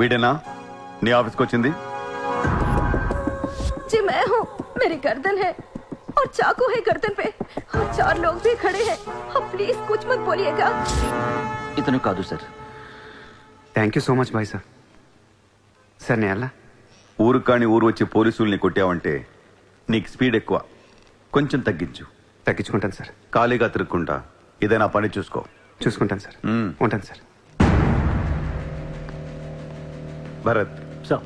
వీడేనా నీ ఆఫీస్కి వచ్చింది? जी मैं हूँ, मेरी गर्दन है और चाकू है गर्दन पे और 4 लोग भी खड़े हैं। आप प्लीज कुछ मत बोलिएगा। इतने कादू sir. Thank you so much bye sir. Sir నేను ఎలా ఊరు కాని ఊరు వచ్చి పోలీసుల్ని కొట్టావంటే నీకు స్పీడ్ ఎక్కువ, కొంచెం తగ్గించు. తగ్గించుకుంటాను సార్. ఖాళీగా తిరుక్కుంటా ఏదైనా పని చూసుకో. చూసుకుంటాను సార్. ఉంటాను సార్. భరత్ సార్,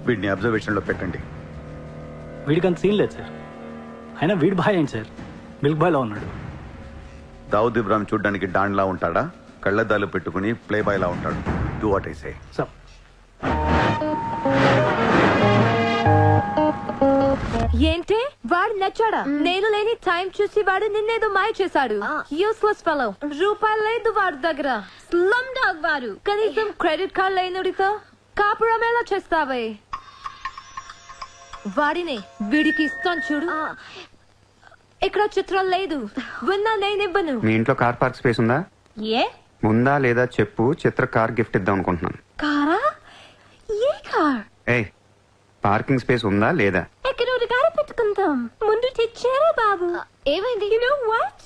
వీడిని అబ్జర్వేషన్లో పెట్టండి. వీడికి అంత సీన్ లేదు సార్. అయినా వీడి బాయ్ ఏంటి సార్, మిల్క్ బాయ్లో ఉన్నాడు. దావుద్ ఇబ్రాహిం చూడ్డానికి డాన్లా ఉంటాడా? కళ్ళద్దాలు పెట్టుకుని ప్లే బాయ్లా ఉంటాడు. Do what I say. Sir, ఏంటి వాడు నచ్చాడా? నేను లేని టైం చూసి వాడు నిన్నేదో మాయ చేశాడు. Useless fellow. రూపాయలు లేదు వాడి దగ్గర. స్లమ్ డాగ్ వాడు. కనీసం క్రెడిట్ కార్డ్ లేనుడితో కాపురం ఎలా చేస్తావే? వాడినే వీడికి ఇస్తాను చూడు. ఇక్కడ చిత్రం లేదు. విన్నా నేనివ్వను. మీ ఇంట్లో కార్ పార్క్ స్పేస్ ఉందా? ఏ ఉందా లేదా చెప్పు. చిత్ర కార్ గిఫ్ట్ ఇద్దాం అనుకుంటున్నాను. కారా? ఏ కార్? ఏ పార్కింగ్ స్పేస్ ఉందా లేదా? ఎక్కడ గారు పెట్టుకుందాం. ముందు తెచ్చారా బాబు? ఏమైంది? You know what?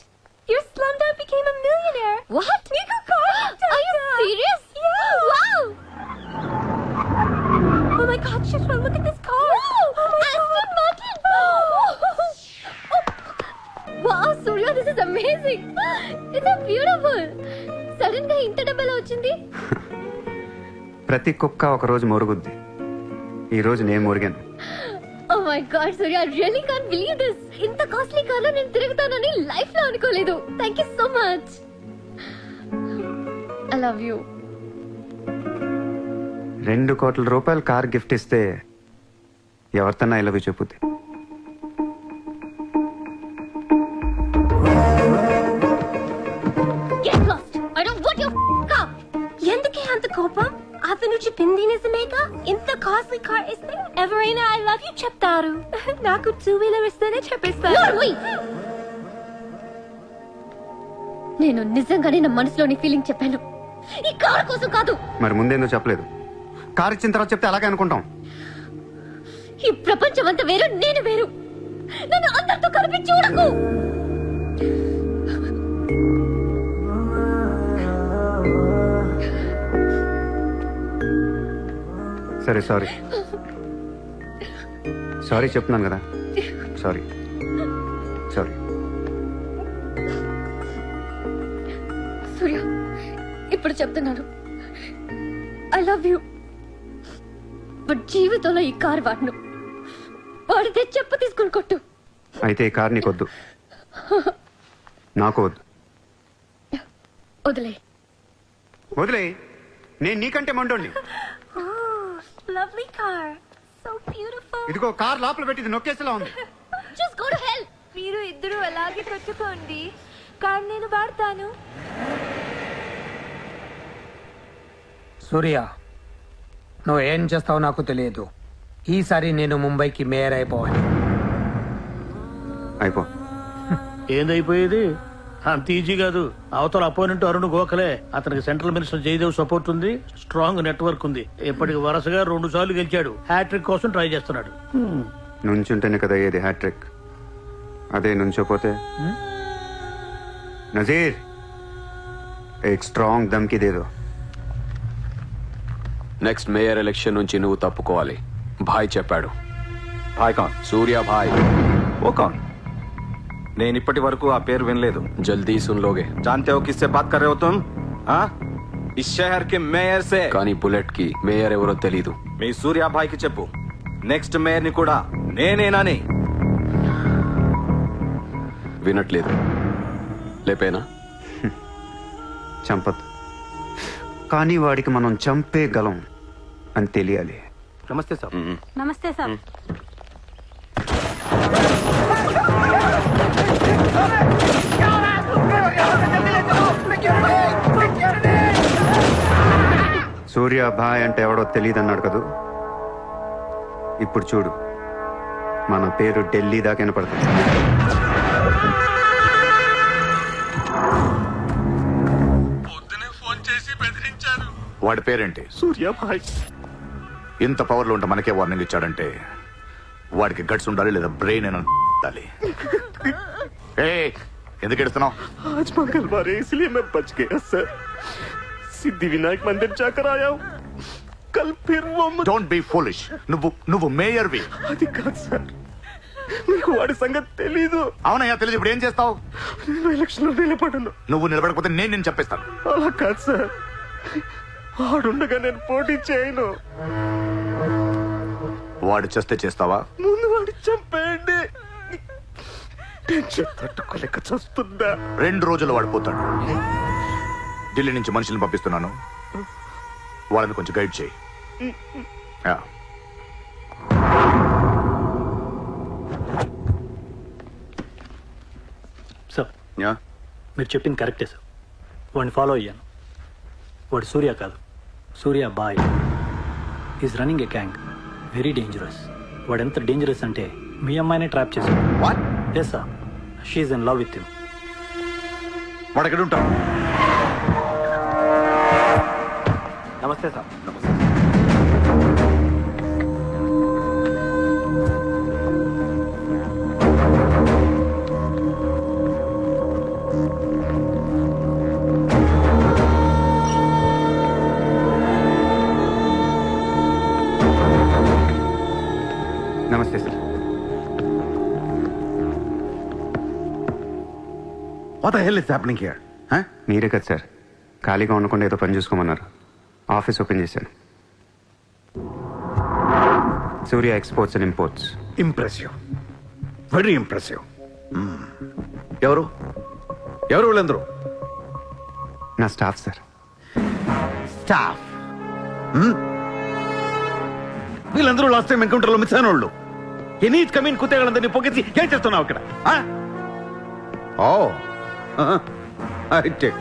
Your slumdog became a millionaire. What? నీకు car? Are you serious? Yeah. Wow. Oh my God, Shishra, look at this car. Oh my Aston Martin. Wow, Surya, this is amazing. It's so beautiful. Sudden గా ఇంత డబ్బులు వచ్చింది. ప్రతి కుక్క ఒక రోజు మొరుగుద్ది. ఈ రోజు నేను మొరిగాను. Oh my God, Surya, I really can't believe this. ఇంత కాస్ట్లీ కార్ లో నేను తిరుగుతానని లైఫ్ లో అనుకోలేదు. Thank you so much. I love you. 2 కోట్ల రూపాయలు కార్ గిఫ్ట్ ఇస్తే ఎవరితన్నా ఐ లవ్ యూ చెప్పుద్ది. Get lost. I don't want your car. ఎందుకే అంత కోపం? అతను చెప్పింది నిజమేగా? ఇంత కాస్ట్లీ కార్ ఇస్తే ఎవరైనా ఐ లవ్ యూ చెప్తారు. నాకు 2-wheeler ఇస్తేనే చెప్పేస్తారు. నేను నిజంగానే నా మనసులోని ఫీలింగ్ చెప్పాను. ఈ కార్ కోసం కాదు. మరి ముందేందో చెప్పలేదు? కార్ ఇచ్చిన తర్వాత చెప్తే అలాగే అనుకుంటాం. ఈ ప్రపంచం అంతా వేరు, నేను వేరు. నన్ను అందరితో కలిపి చూడకు. సరే సారీ సారీ చెప్తున్నాను కదా. Sorry sorry. సూర్య, ఇప్పుడు చెప్తున్నాను, ఐ లవ్ యూ. బట్ జీవితంలో ఈ కార్ వాడను. వాడితే చెప్పు తీసుకుని కొట్టు. అయితే ఈ కార్ నీకొద్దు, నాకు వద్దు. వదిలే. వదిలే. నేను నీకంటే మండోండి. Lovely car, so beautiful. ఇదిగో కార్ లోపల పెట్టింది నొక్కేసేలా ఉంది. Just go to hell. మీరు ఇద్దరు అలాగే పెట్టుకోండి, కార్ నేను వాడతాను. సూర్య, నువ్వు ఏం చేస్తావో నాకు తెలియదు. ఈసారి నేను ముంబైకి మేయర్ అయిపోవాలి. అయిపో. ఏందైపోయేది? అంత ఈజీ కాదు. అవతల అపోనెంట్ అరుణ్ గోఖలే. అతనికి సెంట్రల్ మినిస్టర్ జయదేవ్ సపోర్ట్ ఉంది, స్ట్రాంగ్ నెట్వర్క్ ఉంది. ఇప్పటికి వరుసగా 2 సార్లు గెలిచాడు. హ్యాట్రిక్ కోసం ట్రై చేస్తున్నాడు. నుంచుంటేనే కదా ఏది హ్యాట్రిక్. అదే నుంచోపోతే నజీర్ एक स्ट्रांग धमकी दे दो. నెక్స్ట్ మేయర్ ఎలక్షన్ నుంచి నువ్వు తప్పుకోవాలి. భాయ్ చెప్పాడు. భాయ్ కౌన్? సూర్య భాయ్. वो कौन? నేను ఇప్పటి వరకు ఆ పేరు వినలేదు. జల్దీ సున్ లోగే. जानते हो किससे बात कर रहे हो तुम? हाँ, इस शहर के మేయర్ से. కానీ బుల్లెట్ కి మేయర్ ఎవరో తెలీదు. మీ సూర్య భాయ్ కి చెప్పు, నెక్స్ట్ మేయర్ ని కూడా నేనేనని. వినట్లేదు. లేపేనా? చంపదు, కానీ వాడికి మనం చంపేయగలం అని తెలియాలి. నమస్తే సార్. నమస్తే సార్. సూర్య భాయ్ అంటే ఎవడో తెలియదన్నాడు కదూ. ఇప్పుడు చూడు, మన పేరు ఢిల్లీ దాకా వినపడుతుంది. పొద్దునే ఫోన్ చేసి బెదిరించారు. వాడి పేరేంటి? సూర్యాభాయ్. ఇంత పవర్లో ఉంటే మనకే వార్నింగ్ ఇచ్చాడంటే వాడికి గట్స్ ఉండాలి, లేదా బ్రెయిన్ ఉండాలి. ఎందుకు ఎడుతున్నావు? आज मंगलवार है इसलिए मैं बच गया सर. सिद्धि विनायक मंदिर जाकर आया हूँ. कल फिर वो డోంట్ బీ ఫూలిష్. నువ్వు మేయర్వి. అది కాదు సార్, మీకు వాడి సంగతి తెలీదు. అవునయ్యా తెలియదు. ఇప్పుడు ఏం చేస్తావు? నేను ఎలక్షన్ లో నిలబడను. నువ్వు నిలబడకపోతే నేను నేను చెప్పేస్తాను. అలా కాదు సార్, వాడుండగా నేను పోటీ చేయను. వాడు చేస్తే చేస్తావా? ముందు వాడి చంపేయండి. టెన్షన్ తట్టుకోలేక చూస్తుందా. 2 రోజులు వాడు పోతాడు. ఢిల్లీ నుంచి మనుషుల్ని పంపిస్తున్నాను, వాళ్ళని కొంచెం గైడ్ చేయి. సార్ యా మీరు చెప్పింది కరెక్టే సార్. వాడిని ఫాలో అయ్యాను. వాడు సూర్య కాదు, సూర్య బాయ్. Is running a gang, very dangerous. వాడు ఎంత డేంజరస్ అంటే మీ అమ్మాయినే ట్రాప్ చేశాడు. What? Yes sir, she's in love with him. వాడు ఎక్కడ ఉంటాడు? నమస్తే సార్. నమస్తే sir. What the hell is happening here? Huh? మీరే కదా సార్ ఖాళీగా ఉండకుండా ఏదో పని చూసుకోమన్నారు. ఆఫీస్ ఓపెన్ చేశాను. Surya exports and imports. Impressive, very impressive. ఎవరు ఎవరు వీళ్ళందరూ? నా స్టాఫ్ సార్. స్టాఫ్? వీళ్ళందరూ లాస్ట్ టైం ఎన్కౌంటర్ లో మిస్ అయిన వాళ్ళు. ఎనీ కమీన్ కుత్తేగాళ్ళందరినీ పొగేసి ఏం చేస్తున్నావు అక్కడ? Oh I take.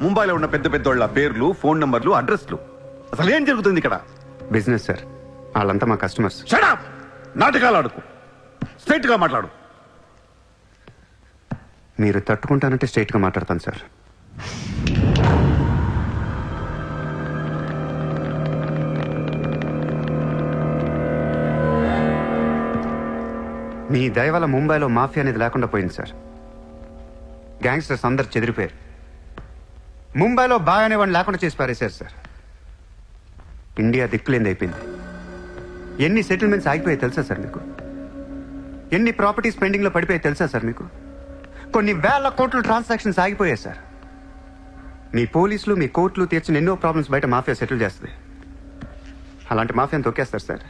ముంబైలో ఉన్న పెద్ద పెద్ద వాళ్ళ పేర్లు, ఫోన్ నంబర్లు, అడ్రస్లు. అసలు ఏం జరుగుతుంది ఇక్కడ? Business sir. వాళ్ళంతా మా కస్టమర్స్. Shut up! నాటకాలు ఆడుకో, స్ట్రైట్ గా మాట్లాడు. మీరు తట్టుకుంటానంటే స్ట్రైట్గా మాట్లాడతాను సార్. మీ దయ వల్ల ముంబైలో మాఫియా అనేది లేకుండా పోయింది సార్. గ్యాంగ్స్టర్స్ అందరు చెదిరిపోయారు. ముంబైలో బాయ్ అనేవాడిని లేకుండా చేసి పారేశారు సార్. ఇండియా దిక్కులేంది అయిపోయింది. ఎన్ని సెటిల్మెంట్స్ ఆగిపోయాయి తెలుసా సార్ మీకు? ఎన్ని ప్రాపర్టీస్ పెండింగ్లో పడిపోయాయి తెలుసా సార్ మీకు? కొన్ని వేల కోట్ల ట్రాన్సాక్షన్స్ ఆగిపోయాయి సార్. మీ పోలీసులు, మీ కోర్టులు తీర్చిన ఎన్నో ప్రాబ్లమ్స్ బయట మాఫియా సెటిల్ చేస్తుంది. అలాంటి మాఫియాని తొక్కేస్తారు సార్.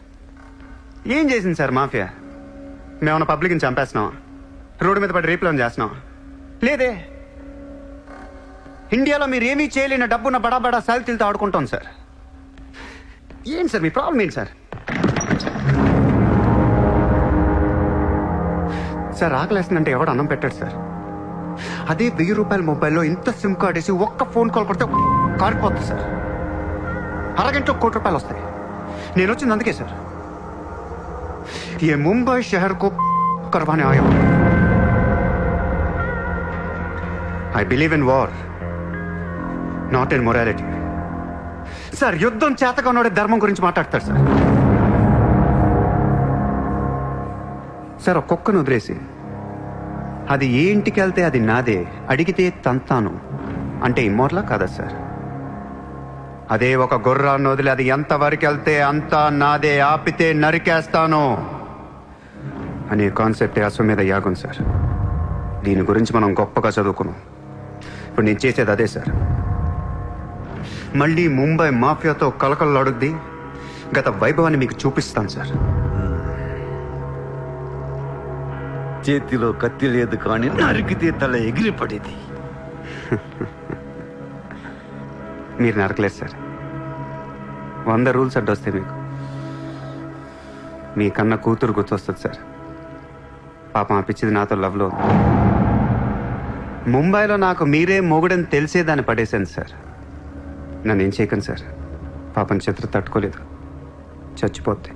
ఏం చేసింది సార్ మాఫియా? మేమన్నా పబ్లిక్ని చంపేస్తున్నాం, రోడ్డు మీద పడి రేపులను చేస్తున్నాం? లేదే. ఇండియాలో మీరు ఏమీ చేయలేని డబ్బున్న బడా బడా సాల్తీలతో ఆడుకుంటాం సార్. ఏంటి సార్ మీ ప్రాబ్లం ఏంటి సార్? సార్ ఆకలేస్తుందంటే ఎవడు అన్నం పెట్టాడు సార్. అదే 1000 రూపాయల మొబైల్లో ఇంత సిమ్ కార్డ్ వేసి ఒక్క ఫోన్ కాల్ కొడితే కారిపోతుంది సార్. అరగంటలో 1 కోటి రూపాయలు వస్తాయి. నేను వచ్చింది అందుకే సార్. ये मुंबई शहर को करवाने आया हूं. I believe in war, not in morality. Sir యుద్ధం చేతగా ఉన్నాడే ధర్మం గురించి మాట్లాడతారు సార్. సార్ ఒక కుక్కను వదిలేసి అది ఏ ఇంటికి వెళ్తే అది నాదే, అడిగితే తంతాను అంటే ఇమ్మోర్లా కాదా సార్? అదే ఒక గుర్రాన్ని వదిలి అది ఎంతవరకు వెళ్తే అంతా నాదే, ఆపితే నరికేస్తాను అనే కాన్సెప్టే అశ్వమేధ యాగం సార్. దీని గురించి మనం గొప్పగా చదువుకున్నాం. ఇప్పుడు నేను చేసేది అదే సార్. మళ్ళీ ముంబై మాఫియాతో కలకలలాడుద్ది గత వైభవాన్ని మీకు చూపిస్తాను సార్. చేతిలో కత్తి లేదు కానీ నరికితే తల ఎగిరిపడేది. మీరు నరకలేదు సార్. 100 రూల్స్ అడ్డొస్తాయి మీకు. మీ కన్నా కూతురు గుర్తొస్తుంది సార్. పాపం ఆ పిచ్చిది నాతో లవ్లో ఉంది. ముంబైలో నాకు మీరే మొగుడని తెలిసే దాన్ని పడేశాను సార్. నన్ను ఏం చేయకండి సార్. పాపం చిత్ర తట్టుకోలేదు, చచ్చిపోద్ది.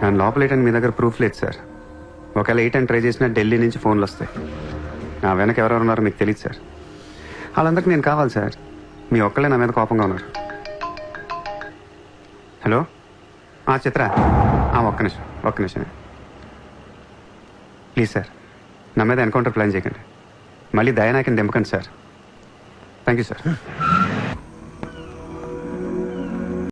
నన్ను లోపలేయడానికి మీ దగ్గర ప్రూఫ్ లేదు సార్. ఒకవేళ 8 ట్రై చేసినా ఢిల్లీ నుంచి ఫోన్లు వస్తాయి. నా వెనక ఎవరెవరు ఉన్నారో మీకు తెలియదు సార్. వాళ్ళందరికీ నేను కావాలి సార్. మీ ఒక్కళ్ళే నా మీద కోపంగా ఉన్నారు. హలో చిత్ర, ఒక్క నిమిషం ప్లీజ్ సార్, నా మీద ఎన్కౌంటర్ ప్లాన్ చేయకండి. మళ్ళీ దయానాయకని దింపకండి సార్. Thank you sir.